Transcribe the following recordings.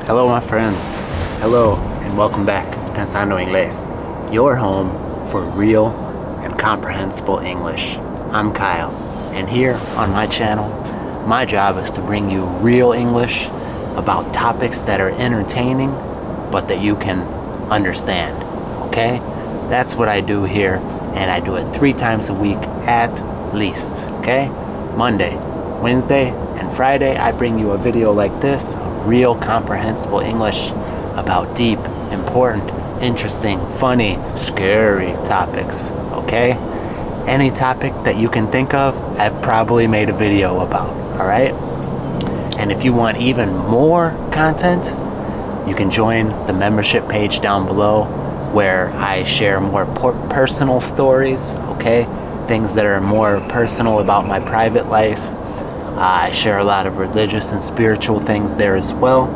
Hello my friends, hello and welcome back to Enseñaron Inglés, your home for real and comprehensible English. I'm Kyle, and here on my channel, my job is to bring you real English about topics that are entertaining but that you can understand, okay? That's what I do here, and I do it 3 times a week at least, okay? Monday, Wednesday, and Friday I bring you a video like this of real comprehensible English about deep, important, interesting, funny, scary topics, okay? Any topic that you can think of, I've probably made a video about, alright? And if you want even more content, you can join the membership page down below where I share more personal stories, okay? Things that are more personal about my private life. I share a lot of religious and spiritual things there as well.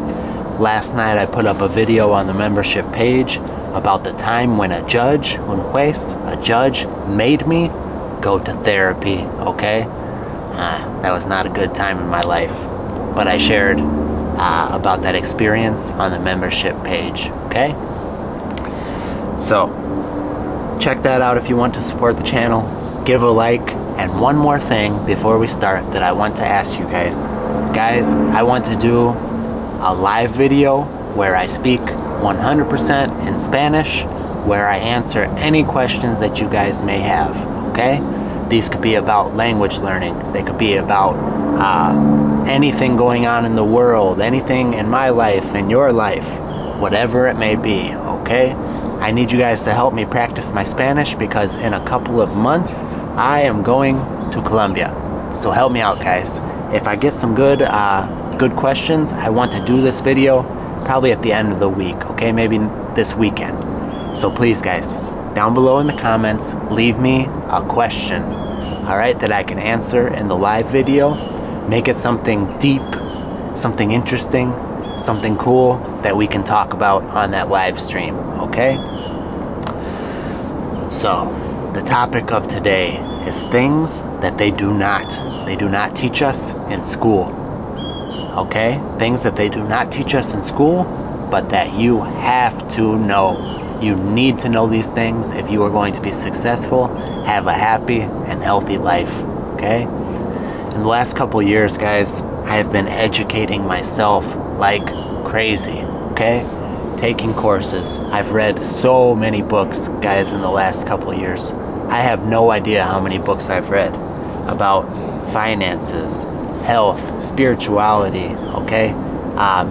Last night I put up a video on the membership page about the time when a judge, a judge made me go to therapy, okay? That was not a good time in my life, but I shared about that experience on the membership page, okay? So, check that out if you want to support the channel. Give a like. And one more thing before we start that I want to ask you guys. Guys, I want to do a live video where I speak 100% in Spanish, where I answer any questions that you guys may have, okay? These could be about language learning. They could be about anything going on in the world, anything in my life, in your life, whatever it may be, okay? I need you guys to help me practice my Spanish because in a couple of months, I am going to Colombia. So help me out, guys. If I get some good questions, I want to do this video probably at the end of the week, okay? Maybe this weekend. So please, guys, down below in the comments, leave me a question, all right, that I can answer in the live video. Make it something deep, something interesting, something cool that we can talk about on that live stream, okay? So, the topic of today is things that they do not teach us in school, okay? Things that they do not teach us in school, but that you have to know. You need to know these things if you are going to be successful, have a happy and healthy life, okay? In the last couple years, guys, I have been educating myself like crazy, okay? Taking courses. I've read so many books, guys, in the last couple of years. I have no idea how many books I've read about finances, health, spirituality, okay?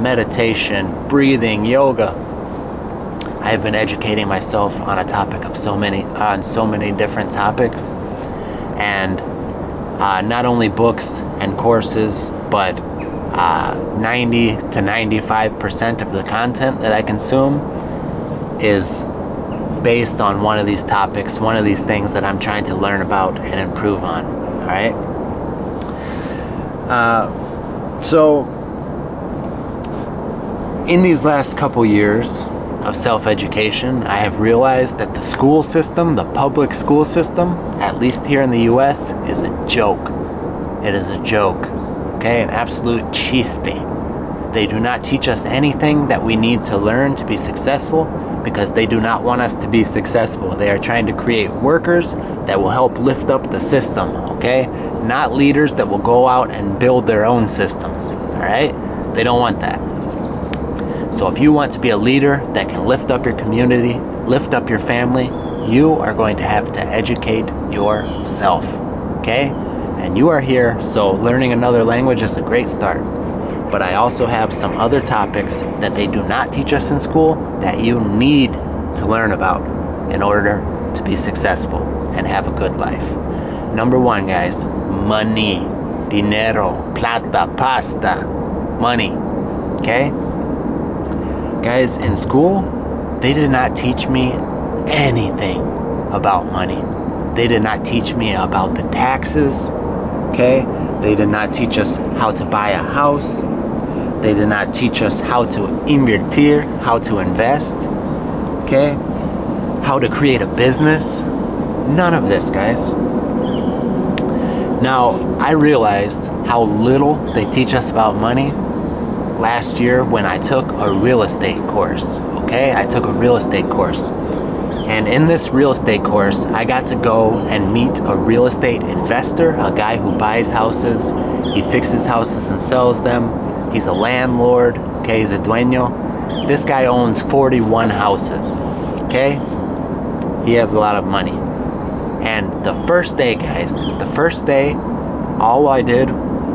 Meditation, breathing, yoga. I have been educating myself on a topic of so many different topics, and not only books and courses, but 90 to 95% of the content that I consume is based on one of these topics, one of these things that I'm trying to learn about and improve on, all right? So, in these last couple years of self-education, I have realized that the school system, the public school system, at least here in the US, is a joke. It is a joke, okay? An absolute chiste. They do not teach us anything that we need to learn to be successful because they do not want us to be successful. They are trying to create workers that will help lift up the system, okay? Not leaders that will go out and build their own systems, all right? They don't want that. So if you want to be a leader that can lift up your community, lift up your family, you are going to have to educate yourself, okay? And you are here, so learning another language is a great start. But I also have some other topics that they do not teach us in school that you need to learn about in order to be successful and have a good life. Number 1, guys, money, dinero, plata, pasta, money, okay? Guys, in school, they did not teach me anything about money. They did not teach me about the taxes, okay? They did not teach us how to buy a house. They did not teach us how to invertir, how to invest, okay? How to create a business. None of this, guys. Now, I realized how little they teach us about money last year when I took a real estate course. Okay, I took a real estate course. And in this real estate course, I got to go and meet a real estate investor, a guy who buys houses. He fixes houses and sells them. He's a landlord, okay, he's a dueño. This guy owns 41 houses, okay? He has a lot of money. And the first day, guys, the first day, all I did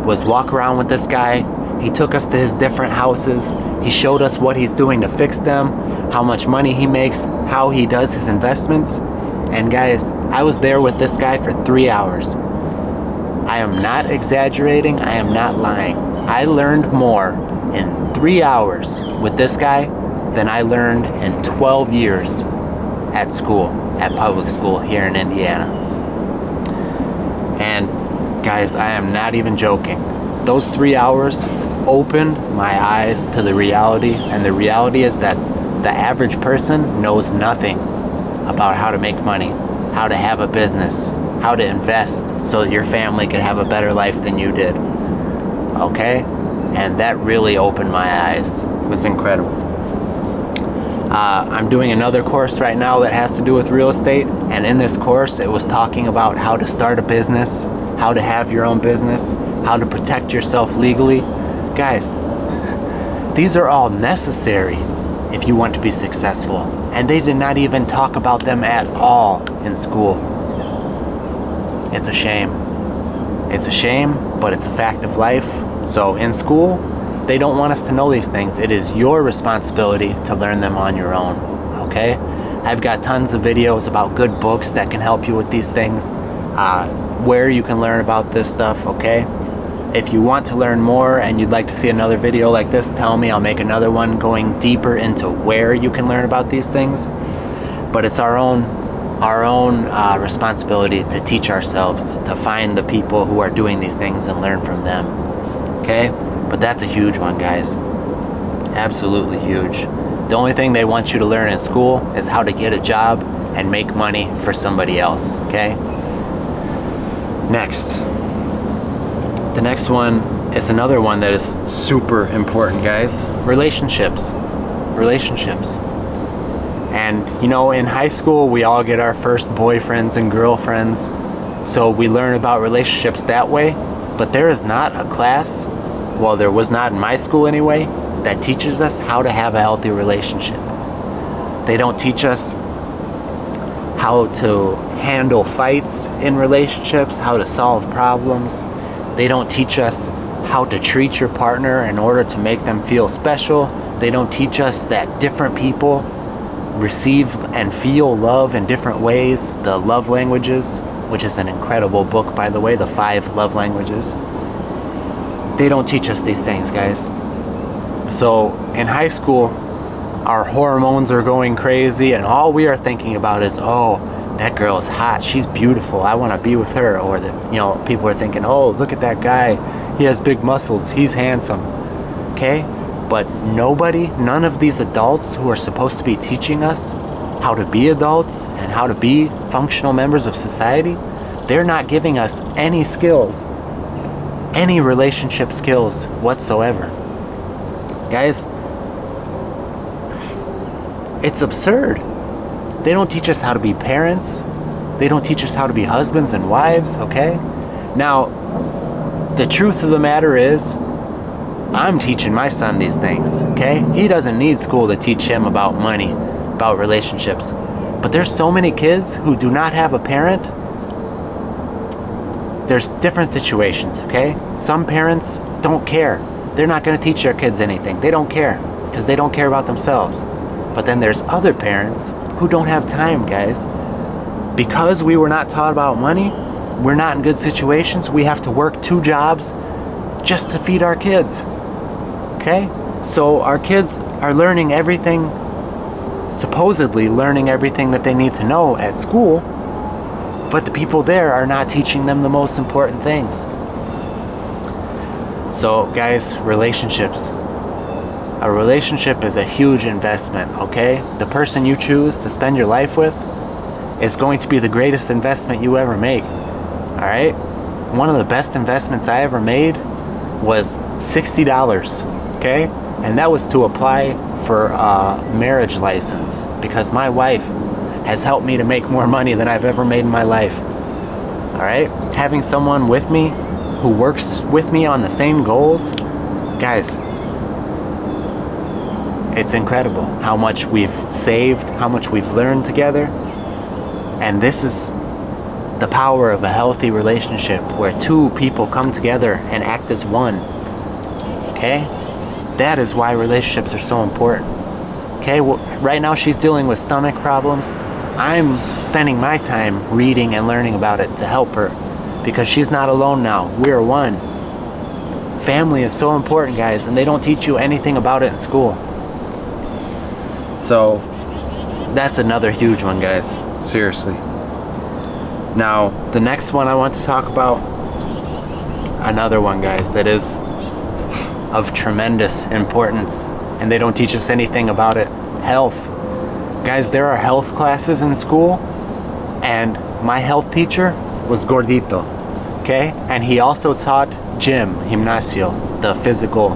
was walk around with this guy. He took us to his different houses. He showed us what he's doing to fix them, how much money he makes, how he does his investments. And guys, I was there with this guy for 3 hours. I am not exaggerating, I am not lying. I learned more in 3 hours with this guy than I learned in 12 years at school, at public school here in Indiana. And guys, I am not even joking. Those 3 hours opened my eyes to the reality, and the reality is that the average person knows nothing about how to make money, how to have a business, how to invest so that your family could have a better life than you did. Okay? And that really opened my eyes. It was incredible. I'm doing another course right now that has to do with real estate, and in this course it was talking about how to start a business, how to have your own business, how to protect yourself legally. Guys, these are all necessary if you want to be successful, and they did not even talk about them at all in school. It's a shame. It's a shame, but it's a fact of life. So in school, they don't want us to know these things. It is your responsibility to learn them on your own, okay? I've got tons of videos about good books that can help you with these things, where you can learn about this stuff, okay? If you want to learn more and you'd like to see another video like this, tell me. I'll make another one going deeper into where you can learn about these things. But it's our own responsibility to teach ourselves, to find the people who are doing these things and learn from them, okay? But that's a huge one, guys. Absolutely huge. The only thing they want you to learn in school is how to get a job and make money for somebody else, okay? Next. The next one is another one that is super important, guys. Relationships. Relationships. And you know, in high school we all get our first boyfriends and girlfriends, so we learn about relationships that way. But there is not a class, well, there was not in my school anyway, that teaches us how to have a healthy relationship. They don't teach us how to handle fights in relationships, how to solve problems. They don't teach us how to treat your partner in order to make them feel special. They don't teach us that different people receive and feel love in different ways. The love languages, which is an incredible book, by the way, the 5 love languages. They don't teach us these things, guys. So in high school, our hormones are going crazy, and all we are thinking about is, oh, that girl is hot, she's beautiful, I want to be with her. Or that, you know, people are thinking, oh, look at that guy, he has big muscles, he's handsome. Okay? But none of these adults who are supposed to be teaching us how to be adults and how to be functional members of society, they're not giving us any skills, any relationship skills whatsoever. Guys, it's absurd. They don't teach us how to be parents. They don't teach us how to be husbands and wives, okay? Now, the truth of the matter is, I'm teaching my son these things, okay? He doesn't need school to teach him about money, about relationships. But there's so many kids who do not have a parent. There's different situations, okay? Some parents don't care. They're not going to teach their kids anything. They don't care because they don't care about themselves. But then there's other parents who don't have time, guys. Because we were not taught about money, we're not in good situations. We have to work 2 jobs just to feed our kids. Okay? So our kids are learning everything, supposedly learning everything that they need to know at school, but the people there are not teaching them the most important things. So guys, relationships. A relationship is a huge investment, okay? The person you choose to spend your life with is going to be the greatest investment you ever make, all right? One of the best investments I ever made was $60 okay? And that was to apply for a marriage license, because my wife has helped me to make more money than I've ever made in my life. All right? Having someone with me who works with me on the same goals, guys, it's incredible how much we've saved, how much we've learned together. And this is the power of a healthy relationship, where two people come together and act as one. Okay? That is why relationships are so important. Okay? Well, right now she's dealing with stomach problems. I'm spending my time reading and learning about it to help her, because she's not alone now. We're one. Family is so important, guys, and they don't teach you anything about it in school. So that's another huge one, guys. Seriously. Now, the next one I want to talk about, another one, guys, that is of tremendous importance, and they don't teach us anything about it. Health. Guys, there are health classes in school, and my health teacher was gordito, okay? And he also taught gym, gimnasio, the physical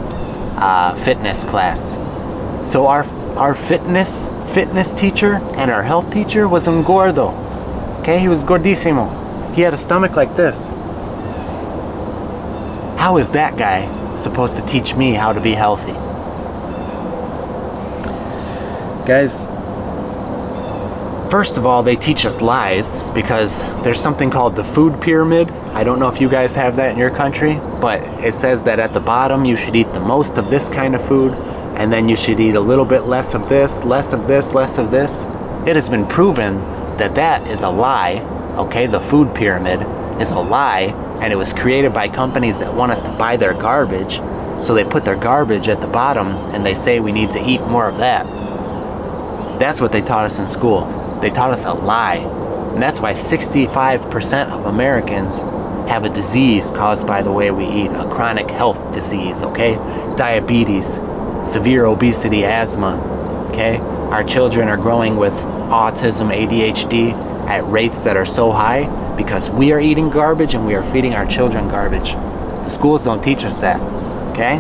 fitness class. So our fitness teacher and our health teacher was un gordo, okay? He was gordísimo. He had a stomach like this. How is that guy supposed to teach me how to be healthy? Guys, first of all, they teach us lies, because there's something called the food pyramid. I don't know if you guys have that in your country, but it says that at the bottom you should eat the most of this kind of food, and then you should eat a little bit less of this, less of this, less of this. It has been proven that that is a lie, okay? The food pyramid is a lie, and it was created by companies that want us to buy their garbage. So they put their garbage at the bottom, and they say we need to eat more of that. That's what they taught us in school. They taught us a lie. And that's why 65% of Americans have a disease caused by the way we eat, a chronic health disease, okay? Diabetes, severe obesity, asthma, okay? Our children are growing with autism, ADHD at rates that are so high because we are eating garbage and we are feeding our children garbage. The schools don't teach us that, okay?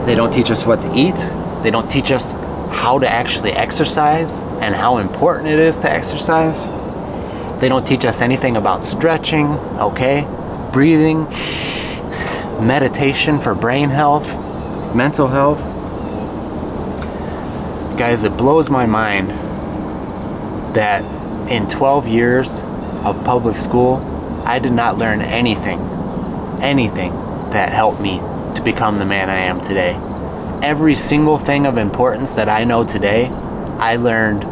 They don't teach us what to eat. They don't teach us how to actually exercise and how important it is to exercise. They don't teach us anything about stretching, okay? Breathing, meditation for brain health, mental health. Guys, it blows my mind that in 12 years of public school, I did not learn anything that helped me to become the man I am today. Every single thing of importance that I know today, I learned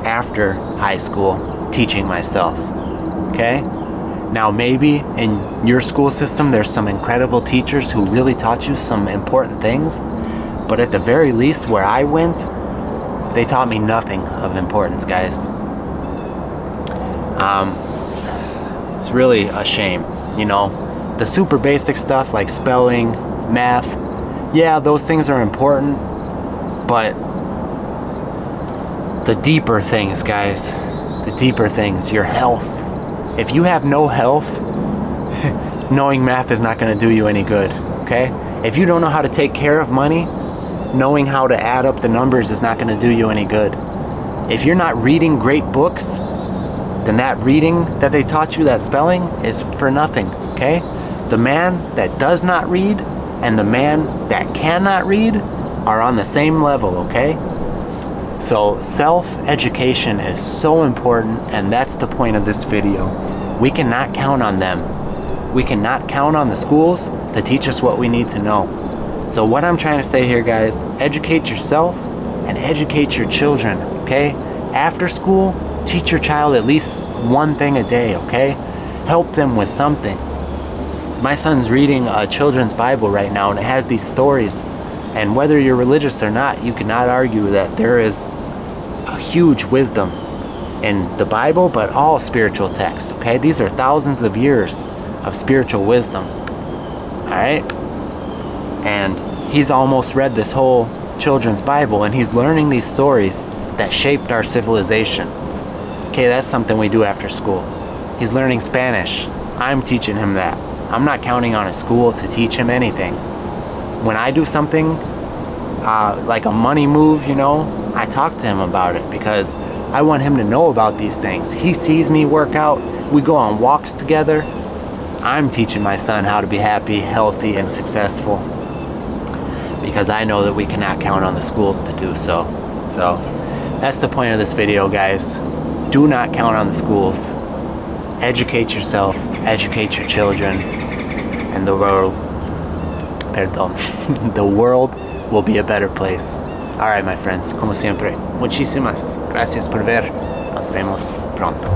after high school, teaching myself, okay? Now maybe in your school system, there's some incredible teachers who really taught you some important things, but at the very least where I went, they taught me nothing of importance, guys. It's really a shame, you know? The super basic stuff like spelling, math, yeah, those things are important, but the deeper things, guys, the deeper things, your health. If you have no health, knowing math is not going to do you any good, okay? If you don't know how to take care of money, knowing how to add up the numbers is not going to do you any good. If you're not reading great books, then that reading that they taught you, that spelling, is for nothing, okay? The man that does not read and the man that cannot read are on the same level, okay? So self-education is so important, and that's the point of this video. We cannot count on them. We cannot count on the schools to teach us what we need to know. So what I'm trying to say here, guys, educate yourself and educate your children, okay? After school, teach your child at least one thing a day, okay? Help them with something. My son's reading a children's Bible right now, and it has these stories. And whether you're religious or not, you cannot argue that there is a huge wisdom in the Bible, but all spiritual texts, okay? These are thousands of years of spiritual wisdom, all right? And he's almost read this whole children's Bible, and he's learning these stories that shaped our civilization. Okay, that's something we do after school. He's learning Spanish. I'm teaching him that. I'm not counting on a school to teach him anything. when I do something like a money move, you know, I talk to him about it because I want him to know about these things. He sees me work out, we go on walks together. I'm teaching my son how to be happy, healthy, and successful because I know that we cannot count on the schools to do so. So that's the point of this video, guys. Do not count on the schools. Educate yourself, educate your children, and the world, the world will be a better place. Alright, my friends, como siempre, muchísimas gracias por ver. Nos vemos pronto.